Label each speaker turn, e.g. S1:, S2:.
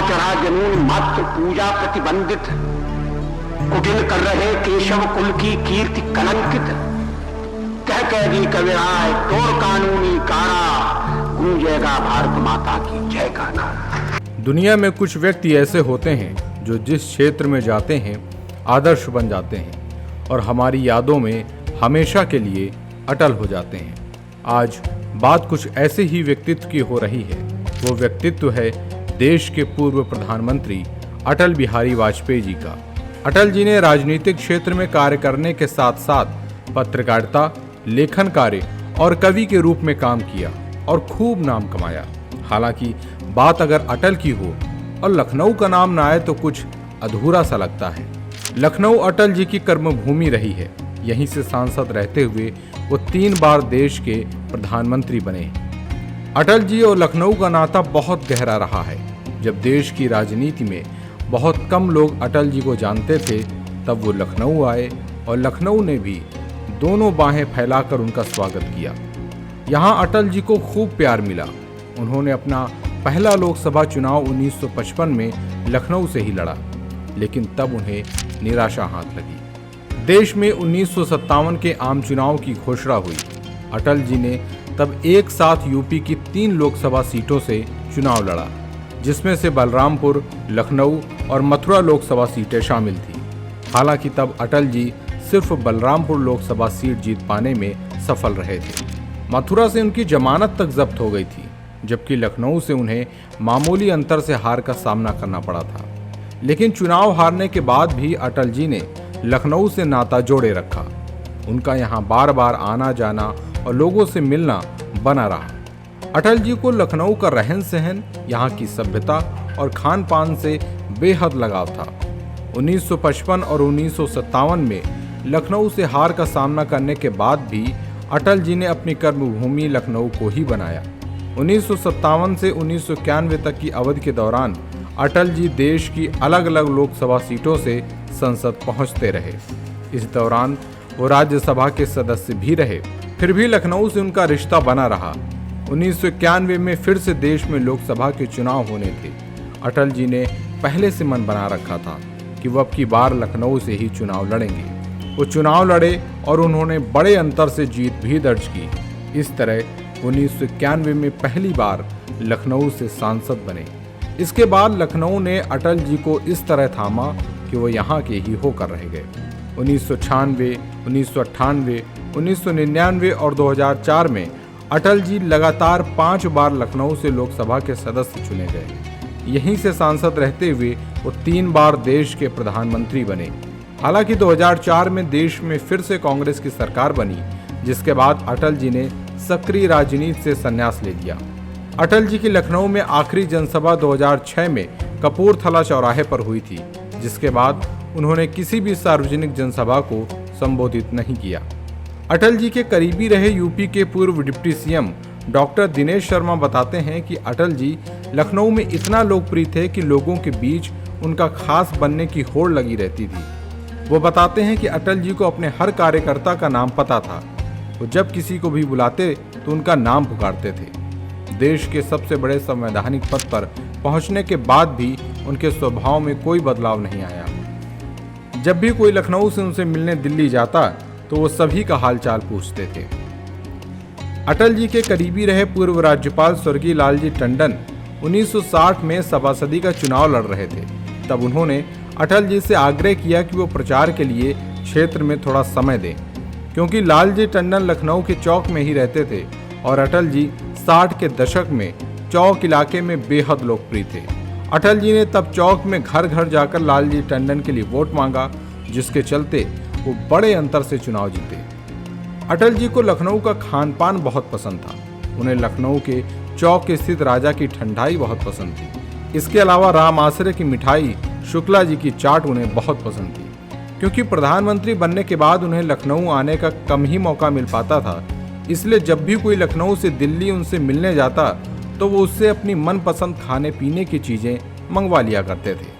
S1: चढ़ा जनून मात्र पूजा प्रतिबंधित, कुटिल कर रहे केशव कुल की कीर्ति कलंकित, कह कैदी कविराय तोड़ कानूनी कारा, गूंजेगा भारत माता की जय का नारा।
S2: दुनिया में कुछ व्यक्ति ऐसे होते हैं जो जिस क्षेत्र में जाते हैं आदर्श बन जाते हैं और हमारी यादों में हमेशा के लिए अटल हो जाते हैं। आज बात कुछ ऐसे ही व्यक्तित्व की हो रही है। वो व्यक्तित्व है देश के पूर्व प्रधानमंत्री अटल बिहारी वाजपेयी जी का। अटल जी ने राजनीतिक क्षेत्र में कार्य करने के साथ साथ पत्रकारिता, लेखन कार्य और कवि के रूप में काम किया और खूब नाम कमाया। हालांकि बात अगर अटल की हो और लखनऊ का नाम ना आए तो कुछ अधूरा सा लगता है। लखनऊ अटल जी की कर्मभूमि रही है। यहीं से सांसद रहते हुए वो 3 बार देश के प्रधानमंत्री बने। अटल जी और लखनऊ का नाता बहुत गहरा रहा है। जब देश की राजनीति में बहुत कम लोग अटल जी को जानते थे, तब वो लखनऊ आए और लखनऊ ने भी दोनों बाहें फैलाकर उनका स्वागत किया। यहाँ अटल जी को खूब प्यार मिला। उन्होंने अपना पहला लोकसभा चुनाव 1955 में लखनऊ से ही लड़ा, लेकिन तब उन्हें निराशा हाथ लगी। देश में 1957 के आम चुनाव की घोषणा हुई। अटल जी ने तब एक साथ यूपी की 3 लोकसभा सीटों से चुनाव लड़ा, जिसमें से बलरामपुर, लखनऊ और मथुरा लोकसभा सीटें शामिल थी। हालांकि तब अटल जी सिर्फ बलरामपुर लोकसभा सीट जीत पाने में सफल रहे थे। मथुरा से उनकी जमानत तक जब्त हो गई थी, जबकि लखनऊ से उन्हें मामूली अंतर से हार का सामना करना पड़ा था। लेकिन चुनाव हारने के बाद भी अटल जी ने लखनऊ से नाता जोड़े रखा। उनका यहाँ बार बार आना जाना और लोगों से मिलना बना रहा। अटल जी को लखनऊ का रहन सहन, यहाँ की सभ्यता और खान पान से बेहद लगाव था। 1955 और 1957 में लखनऊ से हार का सामना करने के बाद भी अटल जी ने अपनी कर्मभूमि लखनऊ को ही बनाया। 1957 से 1991 तक की अवधि के दौरान अटल जी देश की अलग अलग लोकसभा सीटों से संसद पहुंचते रहे। इस दौरान वो राज्यसभा के सदस्य भी रहे। फिर भी लखनऊ से उनका रिश्ता बना रहा। 1991 में फिर से देश में लोकसभा के चुनाव होने थे। अटल जी ने पहले से मन बना रखा था कि वो अब की बार लखनऊ से ही चुनाव लड़ेंगे। वो चुनाव लड़े और उन्होंने बड़े अंतर से जीत भी दर्ज की। इस तरह 1991 में पहली बार लखनऊ से सांसद बने। इसके बाद लखनऊ ने अटल जी को इस तरह थामा कि वो यहाँ के ही होकर रह गए। 1996, 1998, 1999 और 2004 में अटल जी लगातार 5 बार लखनऊ से लोकसभा के सदस्य चुने गए। यहीं से सांसद रहते हुए वो 3 बार देश के प्रधानमंत्री बने। हालांकि 2004 में देश में फिर से कांग्रेस की सरकार बनी, जिसके बाद अटल जी ने सक्रिय राजनीति से संन्यास ले लिया। अटल जी की लखनऊ में आखिरी जनसभा 2006 में कपूरथला चौराहे पर हुई थी, जिसके बाद उन्होंने किसी भी सार्वजनिक जनसभा को संबोधित नहीं किया। अटल जी के करीबी रहे यूपी के पूर्व deputy CM doctor Dinesh Sharma बताते हैं कि अटल जी लखनऊ में इतना लोकप्रिय थे कि लोगों के बीच उनका खास बनने की होड़ लगी रहती थी। वो बताते हैं कि अटल जी को अपने हर कार्यकर्ता का नाम पता था। वो जब किसी को भी बुलाते तो उनका नाम पुकारते थे। देश के सबसे बड़े संवैधानिक पद पर पहुंचने के बाद भी उनके स्वभाव में कोई बदलाव नहीं आया। जब भी कोई लखनऊ से उनसे मिलने दिल्ली जाता तो वो सभी का हालचाल पूछते थे। अटल जी के करीबी रहे पूर्व राज्यपाल स्वर्गीय लालजी टंडन 1960 में सभासदी का चुनाव लड़ रहे थे। तब उन्होंने अटल जी से आग्रह किया कि वो प्रचार के लिए क्षेत्र में थोड़ा समय दें, क्योंकि लालजी टंडन लखनऊ के चौक में ही रहते थे और अटल जी 60 के दशक में चौक इलाके में बेहद लोकप्रिय थे। अटल जी ने तब चौक में घर घर जाकर लालजी टंडन के लिए वोट मांगा, जिसके चलते वो बड़े अंतर से चुनाव जीते। अटल जी को लखनऊ का खान पान बहुत पसंद था। उन्हें लखनऊ के चौक स्थित राजा की ठंडाई बहुत पसंद थी। इसके अलावा राम आश्रय की मिठाई, शुक्ला जी की चाट उन्हें बहुत पसंद थी। क्योंकि प्रधानमंत्री बनने के बाद उन्हें लखनऊ आने का कम ही मौका मिल पाता था, इसलिए जब भी कोई लखनऊ से दिल्ली उनसे मिलने जाता तो वो उससे अपनी मनपसंद खाने पीने की चीज़ें मंगवा लिया करते थे।